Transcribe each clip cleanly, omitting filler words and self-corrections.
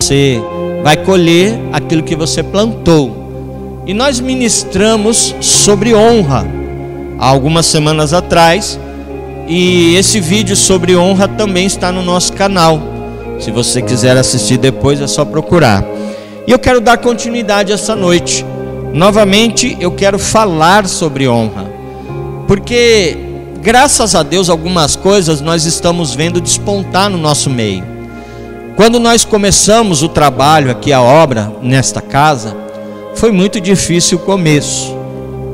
você vai colher aquilo que você plantou. E nós ministramos sobre honra há algumas semanas atrás, e esse vídeo sobre honra também está no nosso canal. Se você quiser assistir depois, é só procurar. E eu quero dar continuidade essa noite. Novamente eu quero falar sobre honra, porque graças a Deus algumas coisas nós estamos vendo despontar no nosso meio. Quando nós começamos o trabalho aqui, a obra nesta casa, foi muito difícil o começo.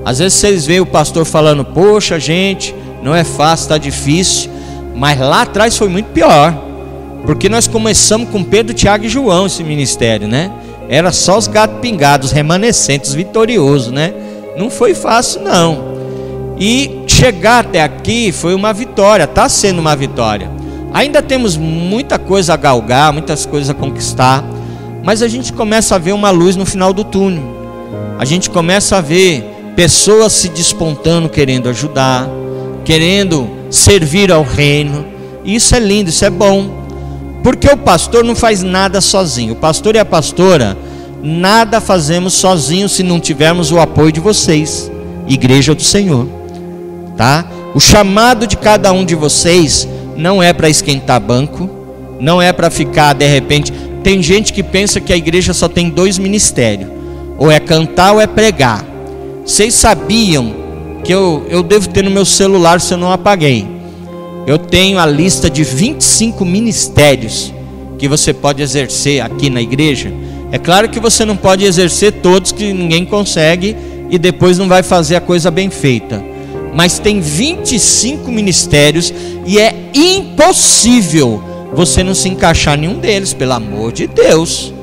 Às vezes vocês veem o pastor falando: poxa, gente, não é fácil, está difícil. Mas lá atrás foi muito pior, porque nós começamos com Pedro, Tiago e João esse ministério, né? Era só os gatos pingados, remanescentes, vitoriosos, né? Não foi fácil não. E chegar até aqui foi uma vitória, está sendo uma vitória. Ainda temos muita coisa a galgar, muitas coisas a conquistar, mas a gente começa a ver uma luz no final do túnel. A gente começa a ver pessoas se despontando, querendo ajudar, querendo servir ao reino. E isso é lindo, isso é bom. Porque o pastor não faz nada sozinho. O pastor e a pastora, nada fazemos sozinhos se não tivermos o apoio de vocês, Igreja do Senhor, tá? O chamado de cada um de vocês não é para esquentar banco, não é para ficar de repente. Tem gente que pensa que a igreja só tem 2 ministérios, ou é cantar ou é pregar. Vocês sabiam que eu devo ter no meu celular, se eu não apaguei, eu tenho a lista de 25 ministérios que você pode exercer aqui na igreja. É claro que você não pode exercer todos, que ninguém consegue e depois não vai fazer a coisa bem feita. Mas tem 25 ministérios e é impossível você não se encaixar em nenhum deles, pelo amor de Deus.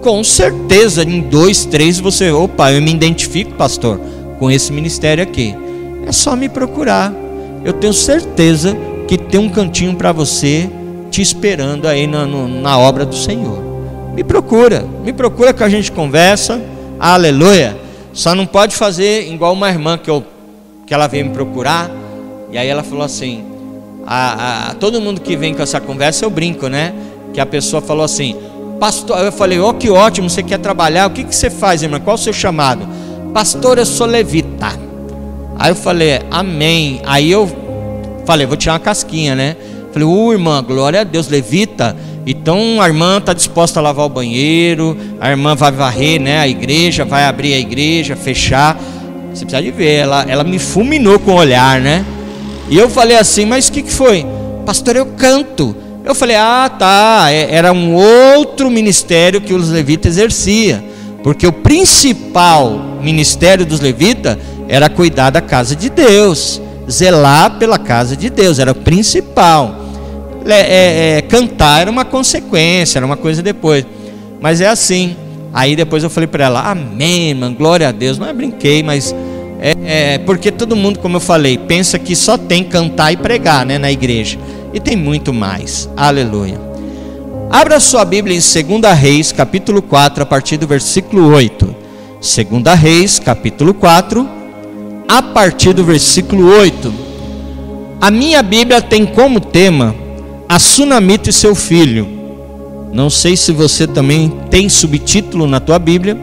Com certeza em 2, 3 você: opa, eu me identifico, pastor, com esse ministério aqui. É só me procurar. Eu tenho certeza que tem um cantinho para você te esperando aí na obra do Senhor. Me procura que a gente conversa. Aleluia. Só não pode fazer igual uma irmã que ela veio me procurar, e aí ela falou assim: todo mundo que vem com essa conversa eu brinco, né? Que a pessoa falou assim: pastor, eu falei: ó, que ótimo, você quer trabalhar, o que você faz, irmã? Qual o seu chamado? Pastor, eu sou levita. Aí eu falei: amém. Aí eu falei: vou tirar uma casquinha, né? Falei: irmã, glória a Deus, levita. Então a irmã está disposta a lavar o banheiro, a irmã vai varrer, né, a igreja, vai abrir a igreja, fechar. Você precisa de ver, ela me fulminou com o olhar, né? E eu falei assim: mas o que foi? Pastor, eu canto. Eu falei: tá, era um outro ministério que os levitas exerciam, porque o principal ministério dos levitas era cuidar da casa de Deus, zelar pela casa de Deus, era o principal. Cantar era uma consequência, era uma coisa depois. Mas é assim. Aí depois eu falei para ela: amém, irmã, glória a Deus. Não é brinquei, mas porque todo mundo, como eu falei, pensa que só tem cantar e pregar, né, na igreja. E tem muito mais. Aleluia. Abra sua Bíblia em 2 Reis, capítulo 4, a partir do versículo 8. 2 Reis, capítulo 4, a partir do versículo 8. A minha Bíblia tem como tema a Sunamita e seu filho. Não sei se você também tem subtítulo na tua Bíblia,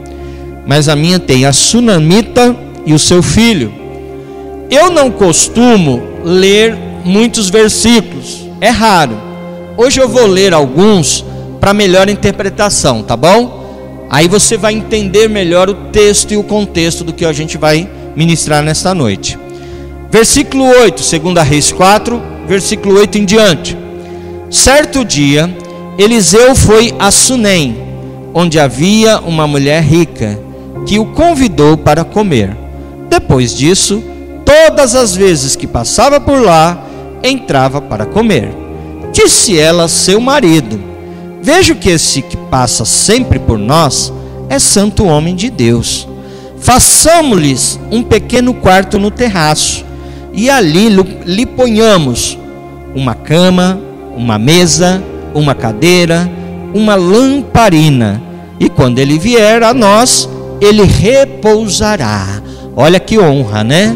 mas a minha tem a Sunamita e o seu filho. Eu não costumo ler muitos versículos, é raro. Hoje eu vou ler alguns para melhor interpretação, tá bom? Aí você vai entender melhor o texto e o contexto do que a gente vai ministrar nesta noite. Versículo 8, 2 Reis 4, versículo 8 em diante. Certo dia, Eliseu foi a Sunem, onde havia uma mulher rica, que o convidou para comer. Depois disso, todas as vezes que passava por lá, entrava para comer. Disse ela a seu marido: vejo que esse que passa sempre por nós é santo homem de Deus. Façamos-lhes um pequeno quarto no terraço, e ali lhe ponhamos uma cama, uma mesa, uma cadeira, uma lamparina, e quando ele vier a nós, ele repousará. Olha que honra, né?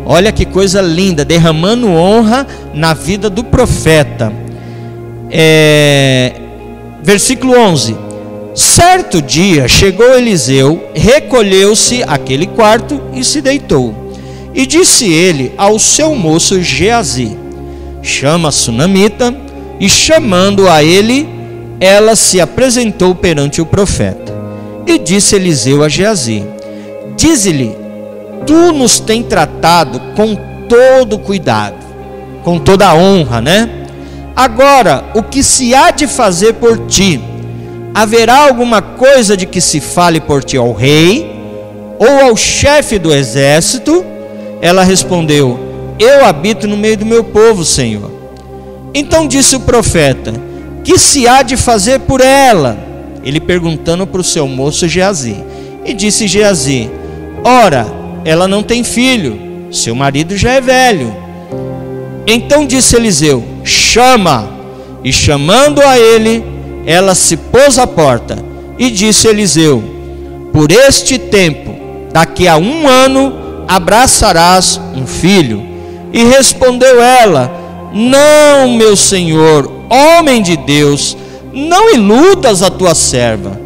Olha que coisa linda, derramando honra na vida do profeta. Versículo 11. Certo dia chegou Eliseu, recolheu-se àquele quarto e se deitou. E disse ele ao seu moço Geazi: chama a sunamita. E chamando a ele, ela se apresentou perante o profeta. E disse Eliseu a Geazi: dize-lhe, tu nos tem tratado com todo cuidado, com toda a honra, né? Agora, o que se há de fazer por ti? Haverá alguma coisa de que se fale por ti ao rei, ou ao chefe do exército? Ela respondeu: eu habito no meio do meu povo, Senhor. Então disse o profeta: que se há de fazer por ela? Ele perguntando para o seu moço Geazi. E disse Geazi: ora, ela não tem filho, seu marido já é velho. Então disse Eliseu: chama. E chamando a ele, ela se pôs à porta. E disse Eliseu: por este tempo, daqui a 1 ano, abraçarás um filho. E respondeu ela: não, meu senhor, homem de Deus, não iludas a tua serva.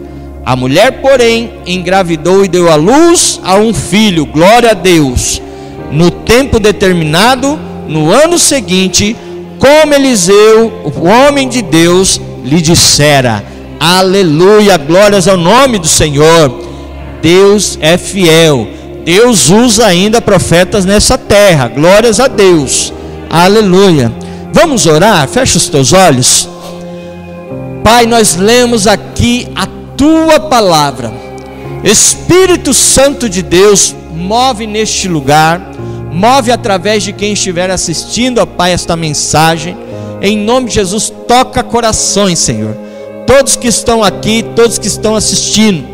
A mulher, porém, engravidou e deu à luz a um filho, glória a Deus, no tempo determinado, no ano seguinte, como Eliseu, o homem de Deus, lhe dissera. Aleluia, glórias ao nome do Senhor. Deus é fiel, Deus usa ainda profetas nessa terra, glórias a Deus, aleluia. Vamos orar? Fecha os teus olhos. Pai, nós lemos aqui a tua palavra. Espírito Santo de Deus, move neste lugar, move através de quem estiver assistindo, ó Pai, esta mensagem. Em nome de Jesus, toca corações, Senhor. Todos que estão aqui, todos que estão assistindo,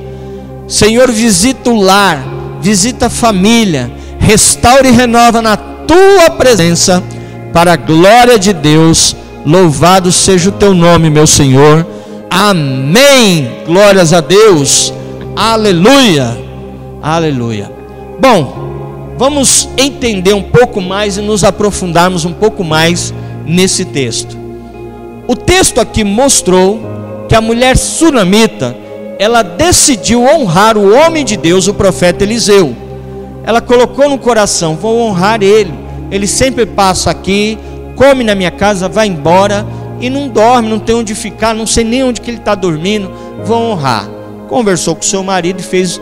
Senhor, visita o lar, visita a família, restaura e renova na tua presença, para a glória de Deus. Louvado seja o teu nome, meu Senhor. Amém. Glórias a Deus. Aleluia. Aleluia. Bom, vamos entender um pouco mais e nos aprofundarmos um pouco mais nesse texto. O texto aqui mostrou que a mulher sunamita, ela decidiu honrar o homem de Deus, o profeta Eliseu. Ela colocou no coração: vou honrar ele. Ele sempre passa aqui, come na minha casa, vai embora e não dorme, não tem onde ficar, não sei nem onde que ele está dormindo. Vou honrar. Conversou com seu marido e fez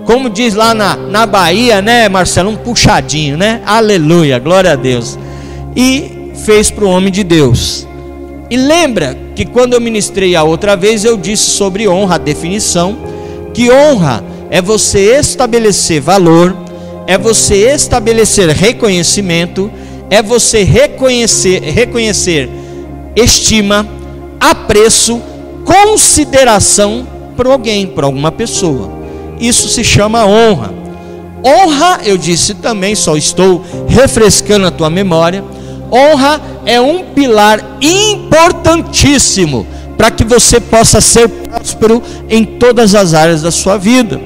como diz lá na Bahia, né, Marcelo, um puxadinho, né? Aleluia, glória a Deus. E fez para o homem de Deus. E lembra que quando eu ministrei a outra vez, eu disse sobre honra, a definição, que honra é você estabelecer valor, é você estabelecer reconhecimento, é você reconhecer estima, apreço, consideração por alguém, por alguma pessoa. Isso se chama honra. Honra, eu disse também, só estou refrescando a tua memória, honra é um pilar importantíssimo para que você possa ser próspero em todas as áreas da sua vida.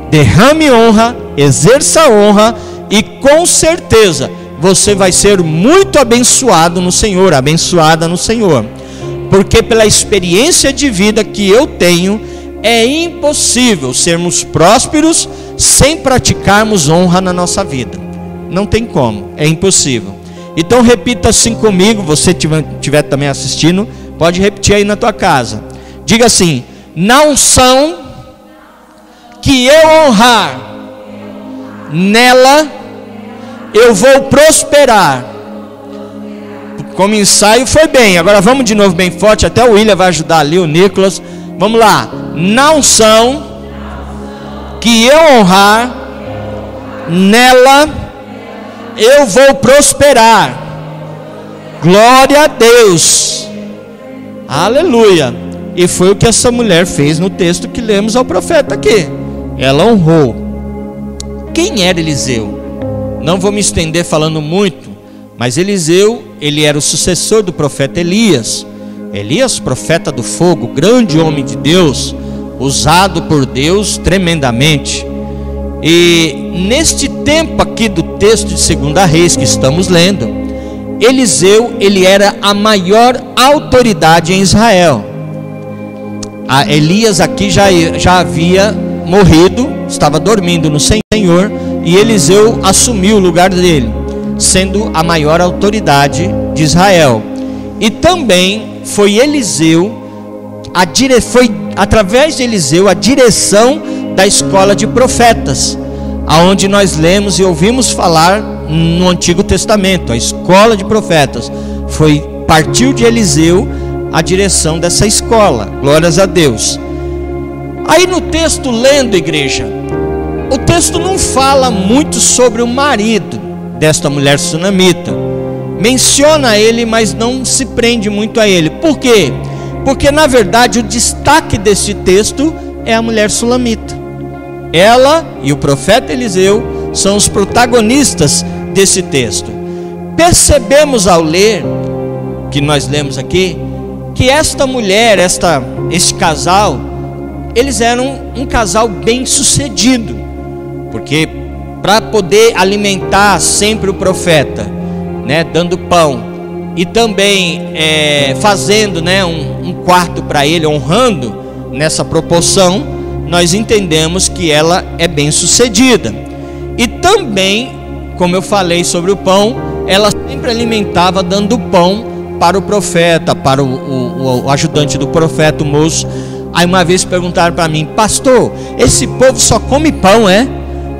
Derrame honra, exerça honra e com certeza você vai ser muito abençoado no Senhor, abençoada no Senhor. Porque pela experiência de vida que eu tenho, é impossível sermos prósperos sem praticarmos honra na nossa vida. Não tem como, é impossível. Então repita assim comigo, você estiver também assistindo, pode repetir aí na tua casa. Diga assim: na unção que eu honrar, nela eu vou prosperar. Como ensaio foi bem, agora vamos de novo bem forte, até o William vai ajudar ali, o Nicolas. Vamos lá. Na unção que eu honrar, nela eu vou prosperar. Glória a Deus. Aleluia. E foi o que essa mulher fez no texto que lemos ao profeta aqui. Ela honrou. Quem era Eliseu? Não vou me estender falando muito, mas Eliseu, ele era o sucessor do profeta Elias. Elias, profeta do fogo, grande homem de Deus, usado por Deus tremendamente. E neste tempo aqui do texto de 2 Reis que estamos lendo, Eliseu, ele era a maior autoridade em Israel. Elias aqui já havia morrido, estava dormindo no Senhor, e Eliseu assumiu o lugar dele, sendo a maior autoridade de Israel. E também foi através de Eliseu a direção da escola de profetas, aonde nós lemos e ouvimos falar no Antigo Testamento. A escola de profetas partiu de Eliseu a direção dessa escola. Glórias a Deus. Aí no texto, lendo, igreja, o texto não fala muito sobre o marido desta mulher sunamita. Menciona ele, mas não se prende muito a ele. Por quê? Porque na verdade o destaque deste texto é a mulher sulamita. Ela e o profeta Eliseu são os protagonistas desse texto. Percebemos ao ler, que nós lemos aqui, que esta mulher, este casal, eles eram um casal bem sucedido, porque para poder alimentar sempre o profeta, né, dando pão, e também fazendo, né, um quarto para ele, honrando nessa proporção, nós entendemos que ela é bem sucedida. E também, como eu falei sobre o pão, ela sempre alimentava dando pão para o profeta, para o ajudante do profeta, o moço. Aí uma vez perguntaram para mim: pastor, esse povo só come pão, é?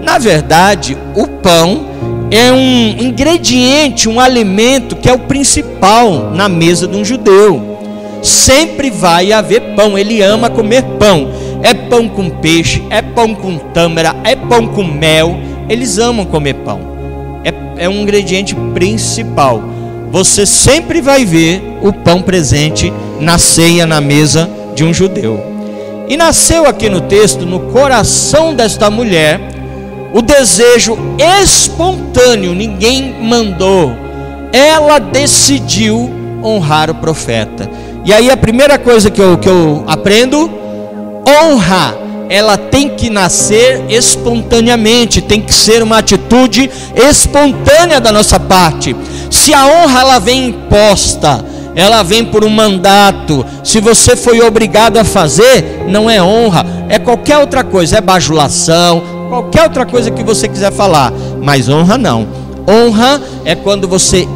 Na verdade, o pão é um ingrediente, um alimento que é o principal na mesa de um judeu. Sempre vai haver pão, ele ama comer pão. É pão com peixe, é pão com tâmara, é pão com mel. Eles amam comer pão. É um ingrediente principal. Você sempre vai ver o pão presente na ceia, na mesa de um judeu. E nasceu aqui no texto, no coração desta mulher, o desejo espontâneo, ninguém mandou. Ela decidiu honrar o profeta. E aí a primeira coisa que eu aprendo: honra, ela tem que nascer espontaneamente, tem que ser uma atitude espontânea da nossa parte. Se a honra ela vem imposta, ela vem por um mandato, se você foi obrigado a fazer, não é honra, é qualquer outra coisa, é bajulação, qualquer outra coisa que você quiser falar, mas honra não. Honra é quando você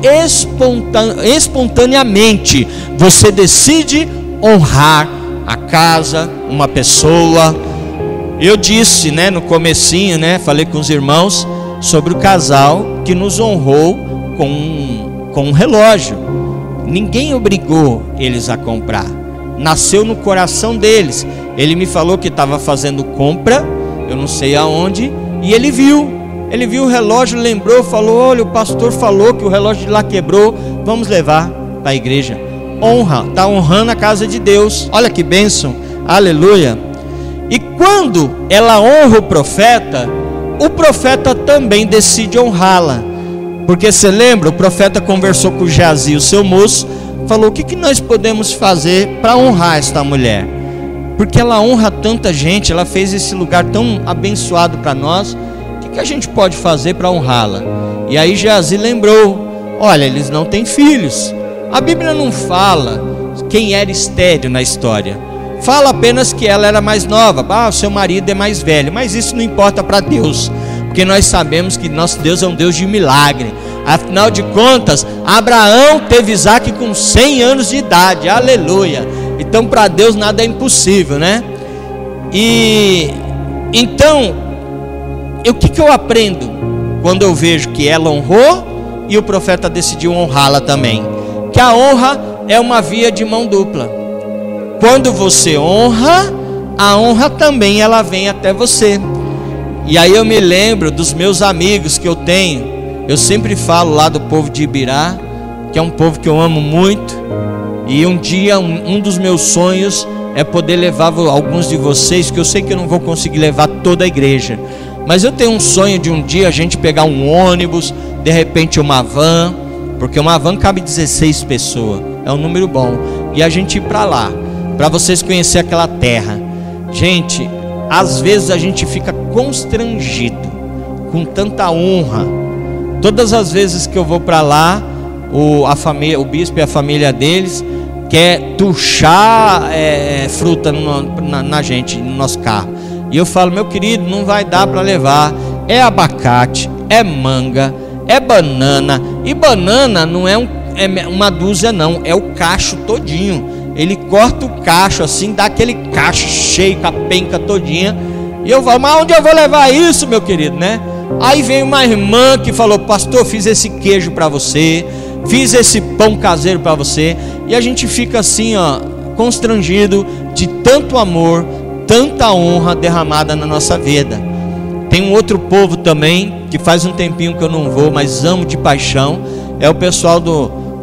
espontaneamente você decide honrar a casa, uma pessoa. Eu disse, né, no comecinho, né, falei com os irmãos sobre o casal que nos honrou com um relógio. Ninguém obrigou eles a comprar, nasceu no coração deles. Ele me falou que estava fazendo compra, eu não sei aonde, e ele viu o relógio, lembrou, falou: olha, o pastor falou que o relógio de lá quebrou, vamos levar para a igreja. Honra, está honrando a casa de Deus. Olha que bênção, aleluia. E quando ela honra o profeta também decide honrá-la. Porque você lembra, o profeta conversou com Geazi, o seu moço, falou: o que nós podemos fazer para honrar esta mulher? Porque ela honra tanta gente, ela fez esse lugar tão abençoado para nós. O que a gente pode fazer para honrá-la? E aí Geazi lembrou: olha, eles não têm filhos. A Bíblia não fala quem era estéril na história, fala apenas que ela era mais nova. O seu marido é mais velho, mas isso não importa para Deus, porque nós sabemos que nosso Deus é um Deus de milagre. Afinal de contas, Abraão teve Isaac com 100 anos de idade, aleluia. Então para Deus nada é impossível, né? E então, o que eu aprendo quando eu vejo que ela honrou e o profeta decidiu honrá-la também? Que a honra é uma via de mão dupla. Quando você honra, a honra também ela vem até você. E aí eu me lembro dos meus amigos que eu tenho. Eu sempre falo lá do povo de Ibirá, que é um povo que eu amo muito. E um dia um dos meus sonhos é poder levar alguns de vocês, que eu sei que eu não vou conseguir levar toda a igreja, mas eu tenho um sonho de um dia a gente pegar um ônibus, de repente uma van, porque uma van cabe 16 pessoas, é um número bom, e a gente ir para lá, para vocês conhecerem aquela terra. Gente, às vezes a gente fica constrangido com tanta honra. Todas as vezes que eu vou para lá, o bispo e a família deles, quer tuchar fruta na gente, no nosso carro. E eu falo: meu querido, não vai dar para levar. É abacate, é manga, é banana. E banana não é uma dúzia não, é o cacho todinho. Ele corta o cacho assim, dá aquele cacho cheio com a penca todinha. E eu falo: mas onde eu vou levar isso, meu querido, né? Aí veio uma irmã que falou: pastor, fiz esse queijo para você, fiz esse pão caseiro para você. E a gente fica assim, ó, constrangido de tanto amor, tanta honra derramada na nossa vida. Tem um outro povo também, que faz um tempinho que eu não vou, mas amo de paixão. É o pessoal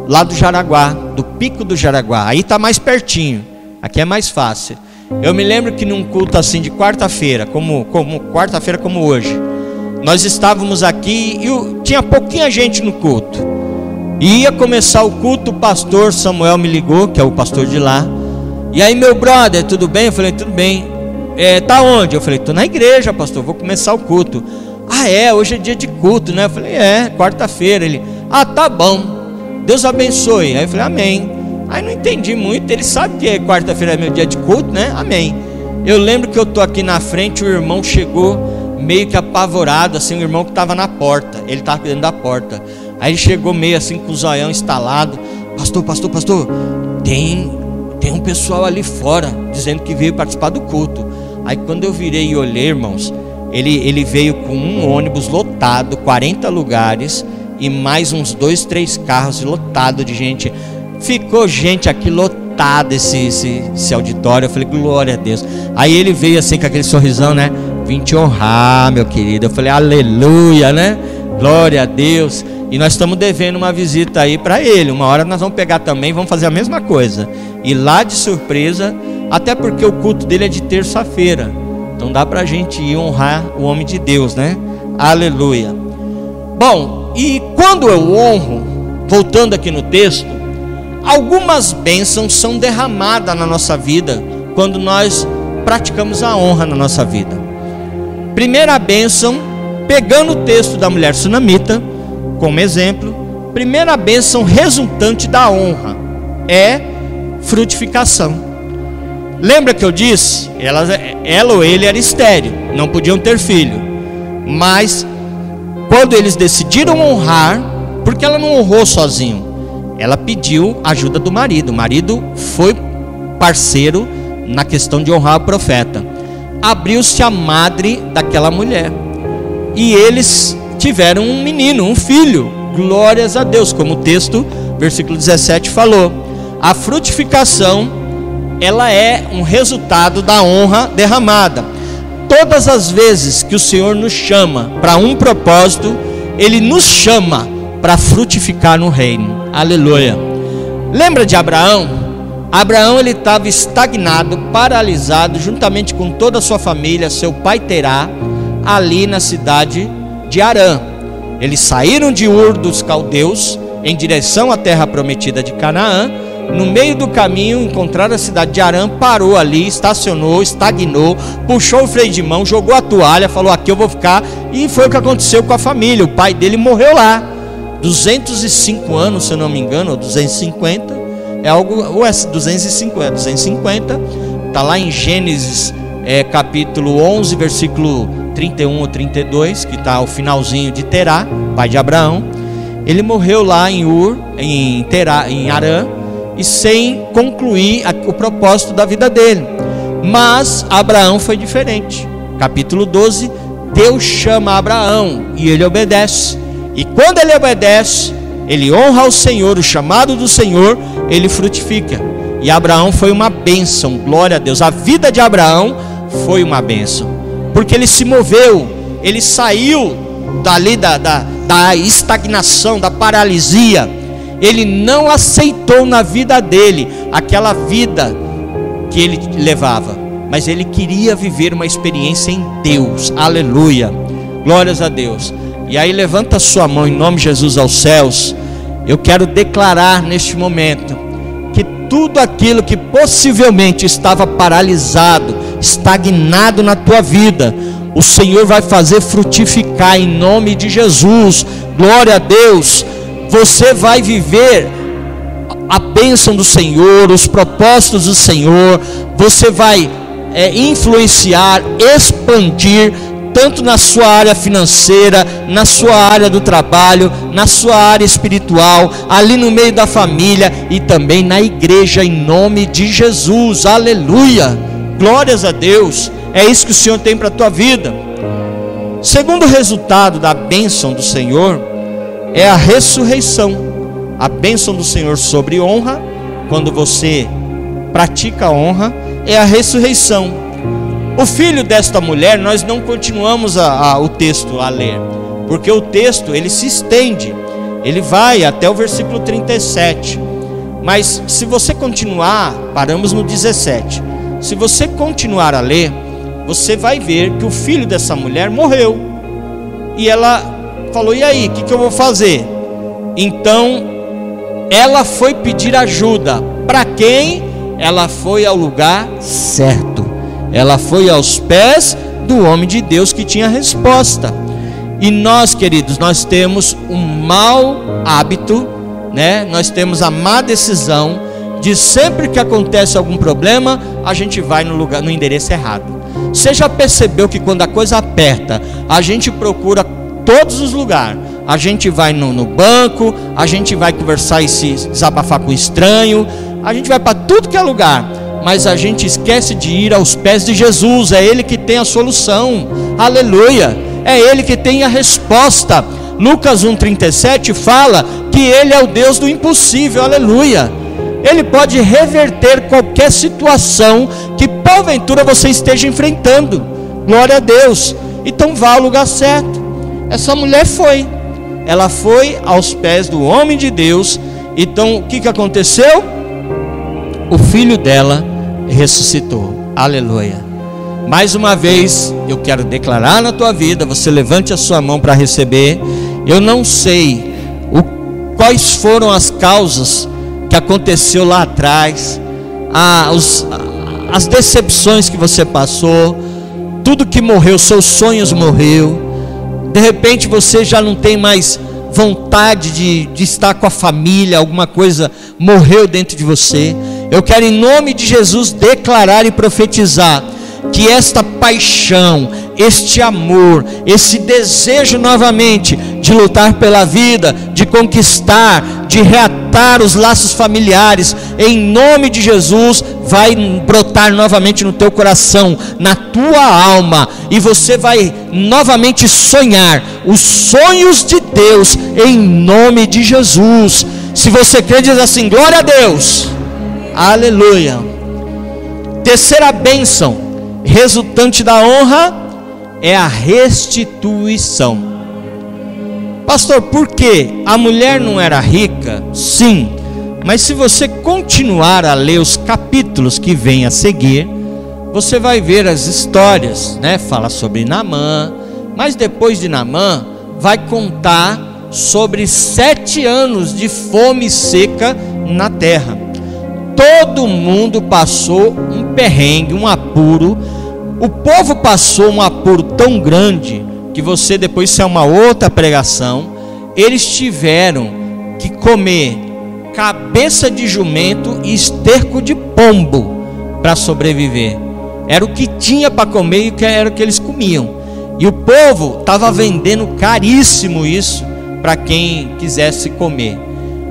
lá do Jaraguá, do Pico do Jaraguá. Aí está mais pertinho, aqui é mais fácil. Eu me lembro que num culto assim de quarta-feira, como quarta-feira como hoje, nós estávamos aqui e tinha pouquinha gente no culto. E ia começar o culto, o pastor Samuel me ligou, que é o pastor de lá. E aí: meu brother, tudo bem? Eu falei: tudo bem. Tá onde? Eu falei: tô na igreja, pastor, vou começar o culto. Ah, hoje é dia de culto, né? Eu falei: quarta-feira. Ele: ah, tá bom, Deus abençoe. Aí eu falei: amém. Aí não entendi muito, ele sabe que quarta-feira é meu dia de culto, né? Amém. Eu lembro que eu tô aqui na frente, o irmão chegou meio que apavorado, assim, o irmão que estava na porta, ele estava dentro da porta. Aí ele chegou meio assim com o zoião instalado: pastor, tem um pessoal ali fora dizendo que veio participar do culto. Aí quando eu virei e olhei, irmãos, ele veio com um ônibus lotado, 40 lugares, e mais uns 2, 3 carros lotados de gente. Ficou gente aqui lotado esse auditório. Eu falei: glória a Deus. Aí ele veio assim com aquele sorrisão, né? Vim te honrar, meu querido. Eu falei: aleluia, né? Glória a Deus. E nós estamos devendo uma visita aí para ele. Uma hora nós vamos pegar também, vamos fazer a mesma coisa. E lá de surpresa, até porque o culto dele é de terça-feira. Então dá para a gente ir honrar o homem de Deus, né? Aleluia. Bom, e quando eu honro, voltando aqui no texto, algumas bênçãos são derramadas na nossa vida quando nós praticamos a honra na nossa vida. Primeira bênção, pegando o texto da mulher sunamita como exemplo, primeira bênção resultante da honra é frutificação. Lembra que eu disse? Ela ou ele era estéril, não podiam ter filho. Mas quando eles decidiram honrar, porque ela não honrou sozinho, ela pediu ajuda do marido. O marido foi parceiro na questão de honrar o profeta. Abriu-se a madre daquela mulher e eles tiveram um menino, um filho. Glórias a Deus, como o texto, versículo 17 falou. A frutificação, ela é um resultado da honra derramada. Todas as vezes que o Senhor nos chama para um propósito, Ele nos chama para frutificar no reino. Aleluia. Lembra de Abraão? Abraão, ele estava estagnado, paralisado, juntamente com toda a sua família, seu pai Terá, ali na cidade de Harã. Eles saíram de Ur dos Caldeus em direção à terra prometida de Canaã. No meio do caminho encontraram a cidade de Harã, parou ali, estacionou, estagnou, puxou o freio de mão, jogou a toalha, falou: aqui eu vou ficar. E foi o que aconteceu com a família. O pai dele morreu lá, 205 anos, se eu não me engano, ou 250, é algo, ou é 250, 250, está lá em Gênesis capítulo 11, versículo 31 ou 32, que está ao finalzinho de Terá, pai de Abraão. Ele morreu lá em Ur, em Harã, e sem concluir o propósito da vida dele. Mas Abraão foi diferente. Capítulo 12, Deus chama Abraão e ele obedece. E quando ele obedece, ele honra ao Senhor, o chamado do Senhor, ele frutifica. E Abraão foi uma bênção, glória a Deus. A vida de Abraão foi uma bênção, porque ele se moveu, ele saiu dali da estagnação, da paralisia. Ele não aceitou na vida dele aquela vida que ele levava, mas ele queria viver uma experiência em Deus. Aleluia, glórias a Deus. E aí levanta sua mão em nome de Jesus aos céus. Eu quero declarar neste momento que tudo aquilo que possivelmente estava paralisado, estagnado na tua vida, o Senhor vai fazer frutificar em nome de Jesus. Glória a Deus. Você vai viver a bênção do Senhor, os propósitos do Senhor. Você vai influenciar, expandir, tanto na sua área financeira, na sua área do trabalho, na sua área espiritual, ali no meio da família e também na igreja, em nome de Jesus. Aleluia, glórias a Deus. É isso que o Senhor tem para a tua vida. Segundo resultado da bênção do Senhor é a ressurreição. A bênção do Senhor sobre honra, quando você pratica a honra, é a ressurreição. O filho desta mulher, nós não continuamos o texto a ler, porque o texto ele se estende, ele vai até o versículo 37. Mas se você continuar, paramos no 17. Se você continuar a ler, você vai ver que o filho dessa mulher morreu. E ela falou: e aí, o que eu vou fazer? Então ela foi pedir ajuda. Para quem? Ela foi ao lugar certo. Ela foi aos pés do homem de Deus que tinha a resposta. E nós, queridos, nós temos um mau hábito, né? Nós temos a má decisão de sempre que acontece algum problema, a gente vai no endereço errado. Você já percebeu que quando a coisa aperta, a gente procura todos os lugares? A gente vai no banco, a gente vai conversar e se desabafar com o estranho, a gente vai para tudo que é lugar, mas a gente esquece de ir aos pés de Jesus. É Ele que tem a solução, aleluia, é Ele que tem a resposta. Lucas 1,37 fala que Ele é o Deus do impossível, aleluia. Ele pode reverter qualquer situação que porventura você esteja enfrentando, glória a Deus. Então vá ao lugar certo. Essa mulher ela foi aos pés do homem de Deus. Então o que aconteceu? O filho dela ressuscitou, aleluia. Mais uma vez eu quero declarar na tua vida, você levante a sua mão para receber. Eu não sei quais foram as causas que aconteceu lá atrás, as decepções que você passou, tudo que morreu, seus sonhos morreu. De repente você já não tem mais vontade de estar com a família, alguma coisa morreu dentro de você. Eu quero em nome de Jesus declarar e profetizar que esta paixão, este amor, esse desejo novamente de lutar pela vida, de conquistar, de reatar os laços familiares, em nome de Jesus, vai brotar novamente no teu coração, na tua alma, e você vai novamente sonhar os sonhos de Deus, em nome de Jesus. Se você crê, diz assim: glória a Deus, aleluia. Terceira bênção resultante da honra é a restituição. Pastor, por quê? A mulher não era rica? Sim, mas se você continuar a ler os capítulos que vêm a seguir, você vai ver as histórias, né? Fala sobre Naamã, mas depois de Naamã vai contar sobre 7 anos de fome seca na terra. Todo mundo passou um perrengue, um apuro. O povo passou um apuro tão grande que você, depois, isso é uma outra pregação, eles tiveram que comer cabeça de jumento e esterco de pombo para sobreviver. Era o que tinha para comer e era o que eles comiam. E o povo estava vendendo caríssimo isso para quem quisesse comer.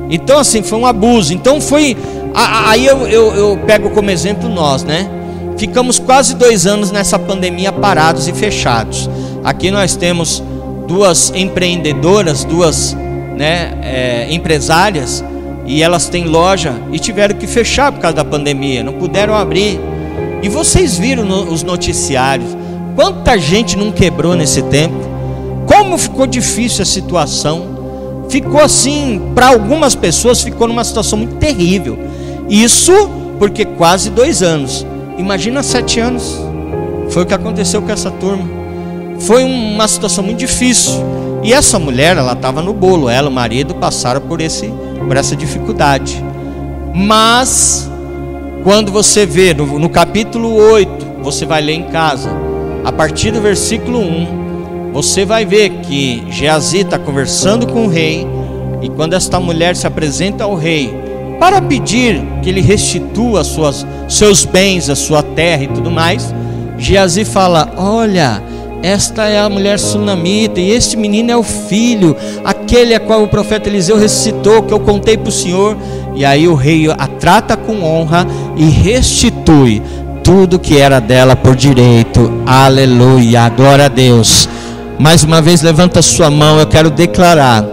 Então assim, foi um abuso. Então foi... Aí eu pego como exemplo nós, né? Ficamos quase 2 anos nessa pandemia parados e fechados. Aqui nós temos 2 empreendedoras, 2 empresárias, e elas têm loja e tiveram que fechar por causa da pandemia, não puderam abrir. E vocês viram os noticiários, quanta gente não quebrou nesse tempo, como ficou difícil a situação. Ficou assim, para algumas pessoas ficou numa situação muito terrível. Isso porque quase 2 anos. Imagina 7 anos. Foi o que aconteceu com essa turma. Foi uma situação muito difícil. E essa mulher, ela estava no bolo. Ela e o marido passaram por essa dificuldade. Mas quando você vê no capítulo 8, você vai ler em casa, a partir do versículo 1, você vai ver que Geazi está conversando com o rei. E quando esta mulher se apresenta ao rei, para pedir que ele restitua seus bens, a sua terra e tudo mais, Geazi fala: olha, esta é a mulher sunamita, e este menino é o filho, aquele a qual o profeta Eliseu ressuscitou, que eu contei para o Senhor. E aí o rei a trata com honra e restitui tudo que era dela por direito. Aleluia, glória a Deus. Mais uma vez, levanta a sua mão. Eu quero declarar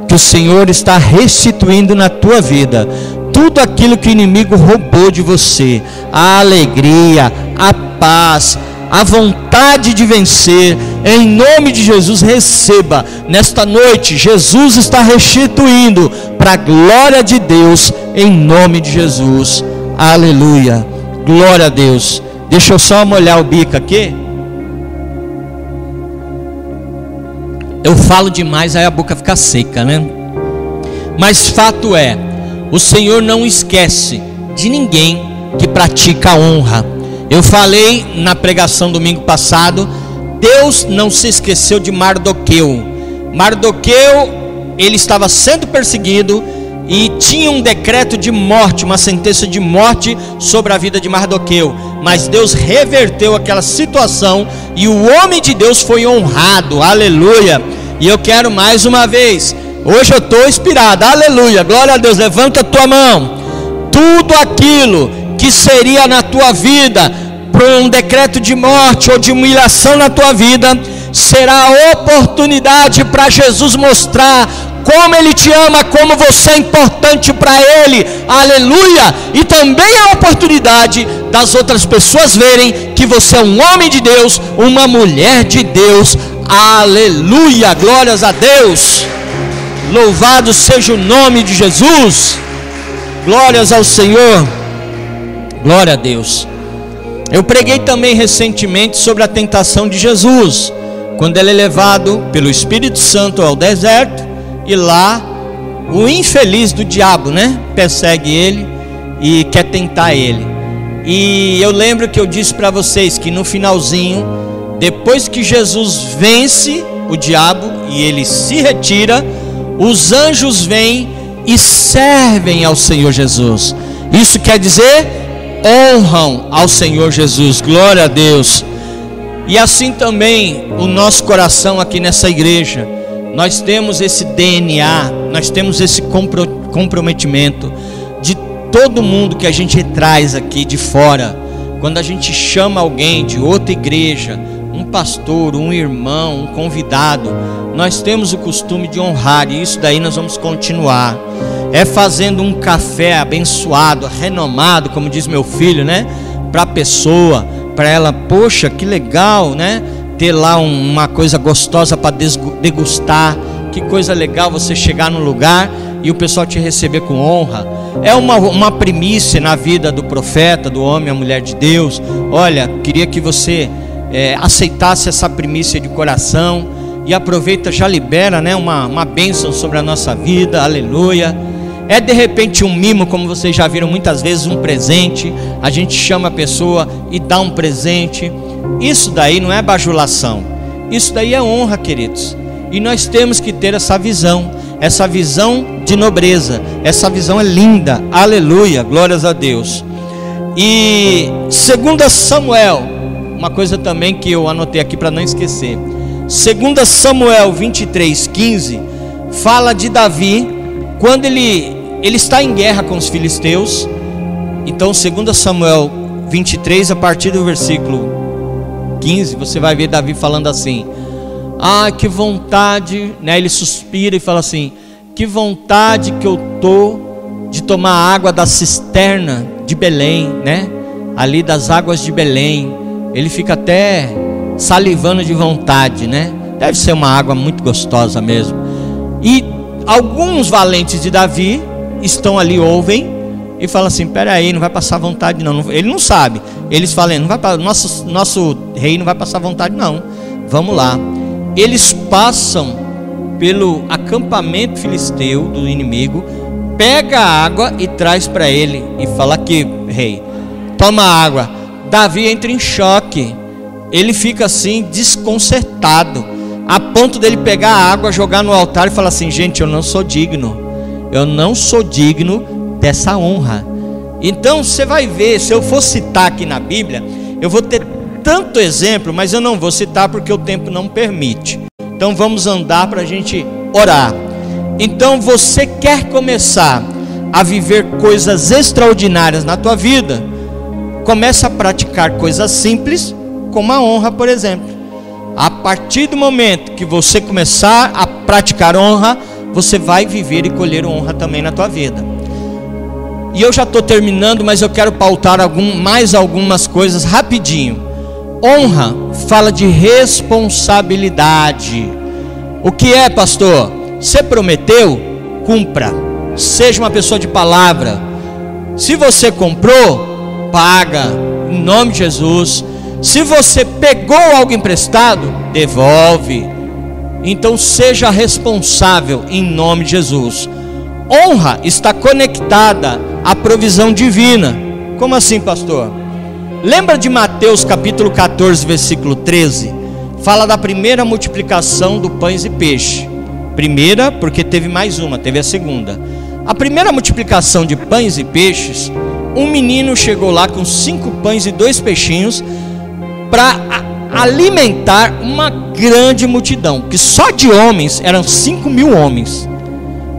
que o Senhor está restituindo na tua vida tudo aquilo que o inimigo roubou de você: a alegria, a paz, a vontade de vencer. Em nome de Jesus, receba nesta noite. Jesus está restituindo para a glória de Deus, em nome de Jesus. Aleluia, glória a Deus. Deixa eu só molhar o bico aqui. Eu falo demais, aí a boca fica seca, né? Mas fato é, o Senhor não esquece de ninguém que pratica a honra. Eu falei na pregação domingo passado, Deus não se esqueceu de Mardoqueu. Mardoqueu, ele estava sendo perseguido e tinha um decreto de morte, uma sentença de morte sobre a vida de Mardoqueu. Mas Deus reverteu aquela situação e o homem de Deus foi honrado. Aleluia. E eu quero mais uma vez, hoje eu estou inspirado, aleluia, glória a Deus. Levanta a tua mão. Tudo aquilo que seria na tua vida por um decreto de morte ou de humilhação na tua vida, será a oportunidade para Jesus mostrar como Ele te ama, como você é importante para Ele, aleluia. E também a oportunidade das outras pessoas verem que você é um homem de Deus, uma mulher de Deus, aleluia, glórias a Deus. Louvado seja o nome de Jesus, glórias ao Senhor, glória a Deus. Eu preguei também recentemente sobre a tentação de Jesus, quando ele é levado pelo Espírito Santo ao deserto, e lá o infeliz do diabo, né, persegue ele e quer tentar ele. E eu lembro que eu disse para vocês que no finalzinho, depois que Jesus vence o diabo e ele se retira, os anjos vêm e servem ao Senhor Jesus. Isso quer dizer, honram ao Senhor Jesus, glória a Deus. E assim também o nosso coração aqui nessa igreja, nós temos esse DNA, nós temos esse comprometimento de todo mundo que a gente traz aqui de fora. Quando a gente chama alguém de outra igreja, um pastor, um irmão, um convidado, nós temos o costume de honrar, e isso daí nós vamos continuar. É fazendo um café abençoado, renomado, como diz meu filho, né, para a pessoa, para ela, poxa, que legal, né, ter lá uma coisa gostosa para degustar. Que coisa legal você chegar num lugar e o pessoal te receber com honra. É uma primícia na vida do profeta, do homem, a mulher de Deus. Olha, queria que você aceitasse essa primícia de coração. E aproveita, já libera, né, uma bênção sobre a nossa vida, aleluia. É de repente um mimo, como vocês já viram muitas vezes, um presente. A gente chama a pessoa e dá um presente. Isso daí não é bajulação, isso daí é honra, queridos. E nós temos que ter essa visão de nobreza. Essa visão é linda, aleluia, glórias a Deus. E 2 Samuel, uma coisa também que eu anotei aqui para não esquecer, 2 Samuel 23:15 fala de Davi, quando ele está em guerra com os filisteus. Então 2 Samuel 23, a partir do versículo 15, você vai ver Davi falando assim: ah, que vontade, né? Ele suspira e fala assim: que vontade que eu tô de tomar água da cisterna de Belém, né? Ali das águas de Belém. Ele fica até salivando de vontade, né? Deve ser uma água muito gostosa mesmo. E alguns valentes de Davi estão ali, ouvem e falam assim: peraí, não vai passar vontade não. Ele não sabe. Eles falam: não vai, nosso rei não vai passar vontade não. Vamos lá. Eles passam pelo acampamento filisteu do inimigo, pega a água e traz para ele e fala: aqui, rei, toma água. Davi entra em choque. Ele fica assim desconcertado, a ponto dele pegar a água, jogar no altar e falar assim: gente, eu não sou digno dessa honra. Então você vai ver, se eu for citar aqui na Bíblia, eu vou ter tanto exemplo, mas eu não vou citar porque o tempo não permite. Então vamos andar para a gente orar. Então você quer começar a viver coisas extraordinárias na tua vida, comece a praticar coisas simples, como a honra, por exemplo. A partir do momento que você começar a praticar honra, você vai viver e colher honra também na tua vida. E eu já estou terminando, mas eu quero pautar mais algumas coisas rapidinho. Honra fala de responsabilidade. O que é, pastor? Você prometeu? Cumpra. Seja uma pessoa de palavra. Se você comprou, paga, em nome de Jesus. Se você pegou algo emprestado, devolve. Então seja responsável em nome de Jesus. Honra está conectada à provisão divina. Como assim, pastor? Lembra de Mateus capítulo 14, versículo 13? Fala da primeira multiplicação do pães e peixe. Primeira, porque teve mais uma, teve a segunda. A primeira multiplicação de pães e peixes, um menino chegou lá com 5 pães e 2 peixinhos para alimentar uma grande multidão, que só de homens eram 5.000 homens.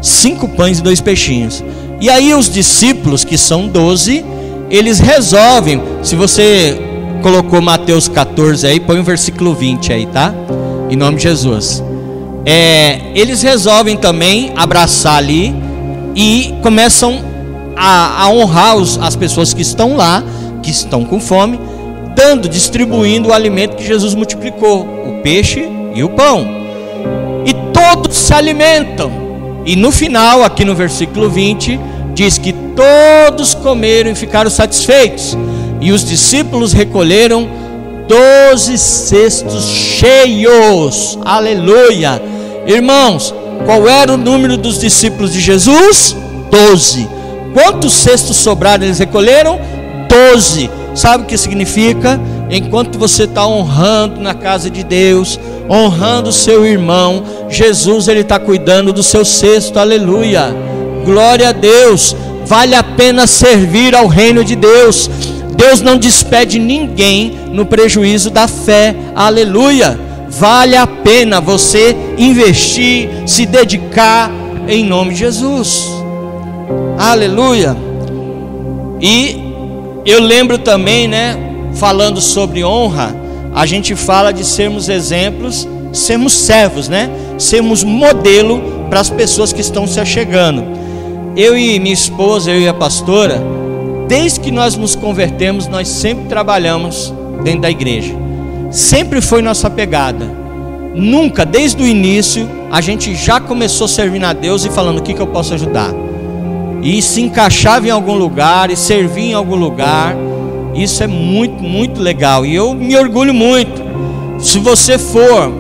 5 pães e 2 peixinhos. E aí os discípulos, que são 12, eles resolvem. Se você colocou Mateus 14 aí, põe o versículo 20 aí, tá? Em nome de Jesus. Eles resolvem também abraçar ali e começam a honrar as pessoas que estão lá, que estão com fome, distribuindo o alimento que Jesus multiplicou, o peixe e o pão. E todos se alimentam. E no final, aqui no versículo 20, diz que todos comeram e ficaram satisfeitos. E os discípulos recolheram 12 cestos cheios. Aleluia! Irmãos, qual era o número dos discípulos de Jesus? 12. Quantos cestos sobraram eles recolheram? 12. Sabe o que significa? Enquanto você está honrando na casa de Deus, honrando o seu irmão, Jesus, ele está cuidando do seu cesto. Aleluia, glória a Deus. Vale a pena servir ao reino de Deus. Deus não despede ninguém no prejuízo da fé. Aleluia, vale a pena você investir, se dedicar em nome de Jesus. Aleluia. E eu lembro também, né, falando sobre honra, a gente fala de sermos exemplos, sermos servos, né? Sermos modelo para as pessoas que estão se achegando. Eu e minha esposa, eu e a pastora, desde que nós nos convertemos, nós sempre trabalhamos dentro da igreja. Sempre foi nossa pegada. Nunca, desde o início, a gente já começou servindo a Deus e falando: o que eu posso ajudar? E se encaixava em algum lugar, e servia em algum lugar. Isso é muito, muito legal. E eu me orgulho muito. Se você for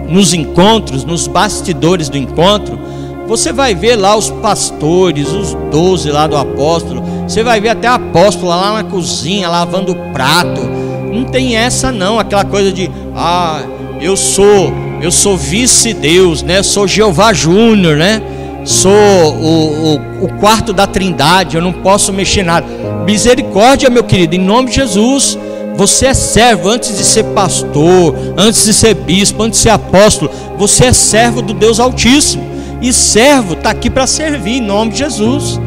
nos encontros, nos bastidores do encontro, você vai ver lá os pastores, os 12 lá do apóstolo. Você vai ver até a apóstola lá na cozinha, lavando o prato. Não tem essa não, aquela coisa de: eu sou vice-deus, né? Sou Jeová Júnior, né? Sou o quarto da Trindade, eu não posso mexer nada. Misericórdia, meu querido, em nome de Jesus. Você é servo antes de ser pastor, antes de ser bispo, antes de ser apóstolo. Você é servo do Deus Altíssimo. E servo está aqui para servir, em nome de Jesus.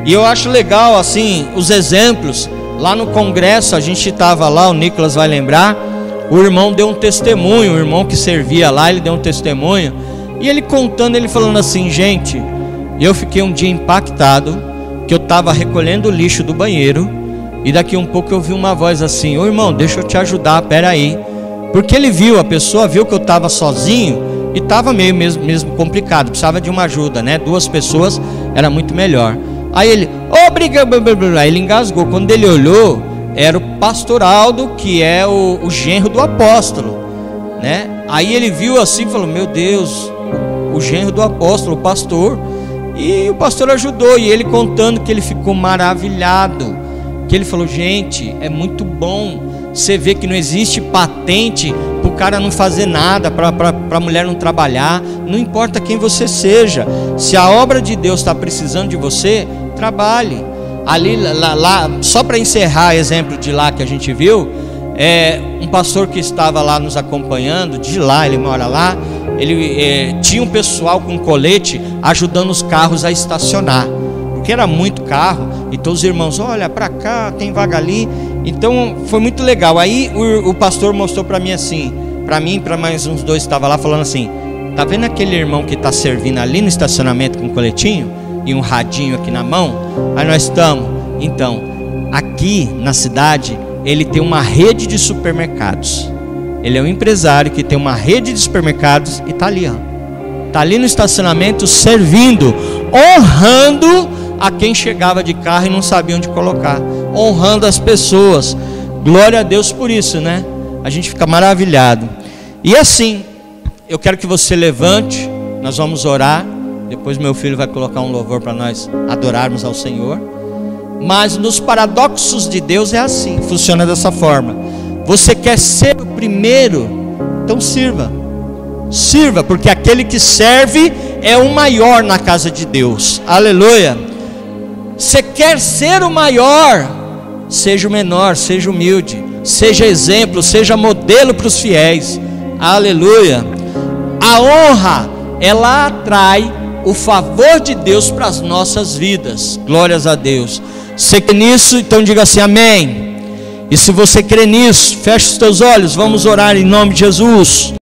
E eu acho legal assim os exemplos. Lá no congresso, a gente estava lá, o Nicolas vai lembrar. O irmão deu um testemunho, o irmão que servia lá, ele deu um testemunho. E ele contando, ele falando assim: gente, eu fiquei um dia impactado, que eu estava recolhendo o lixo do banheiro, e daqui um pouco eu vi uma voz assim: ô irmão, deixa eu te ajudar, peraí. Porque ele viu, a pessoa viu que eu estava sozinho, e estava meio mesmo complicado, precisava de uma ajuda, né? 2 pessoas era muito melhor. Aí ele: obrigado, aí ele engasgou. Quando ele olhou, era o pastor Aldo, que é o genro do apóstolo, né? Aí ele viu assim e falou: meu Deus, o genro do apóstolo, o pastor. E o pastor ajudou, e ele contando que ele ficou maravilhado, que ele falou: gente, é muito bom você ver que não existe patente para o cara não fazer nada, para a mulher não trabalhar. Não importa quem você seja, se a obra de Deus está precisando de você, trabalhe. Ali, lá, só para encerrar exemplo de lá que a gente viu, um pastor que estava lá nos acompanhando, de lá, ele mora lá, ele tinha um pessoal com colete ajudando os carros a estacionar, porque era muito carro, então os irmãos, olha para cá, tem vaga ali. Então foi muito legal. Aí o pastor mostrou para mim assim, para mais uns dois que estavam lá, falando assim: tá vendo aquele irmão que está servindo ali no estacionamento com um coletinho e um radinho aqui na mão? Aí nós estamos. Então, aqui na cidade, ele tem uma rede de supermercados. Ele é um empresário que tem uma rede de supermercados e está ali, ó. Está ali no estacionamento servindo, honrando a quem chegava de carro e não sabia onde colocar, honrando as pessoas. Glória a Deus por isso, né? A gente fica maravilhado. E assim, eu quero que você levante, nós vamos orar. Depois meu filho vai colocar um louvor para nós adorarmos ao Senhor. Mas nos paradoxos de Deus é assim, funciona dessa forma. Você quer ser o primeiro? Então sirva. Sirva, porque aquele que serve é o maior na casa de Deus. Aleluia. Você quer ser o maior? Seja o menor, seja humilde, seja exemplo, seja modelo para os fiéis. Aleluia. A honra, ela atrai o favor de Deus para as nossas vidas. Glórias a Deus. Você crê nisso? Então diga assim, amém. E se você crê nisso, feche os teus olhos, vamos orar em nome de Jesus.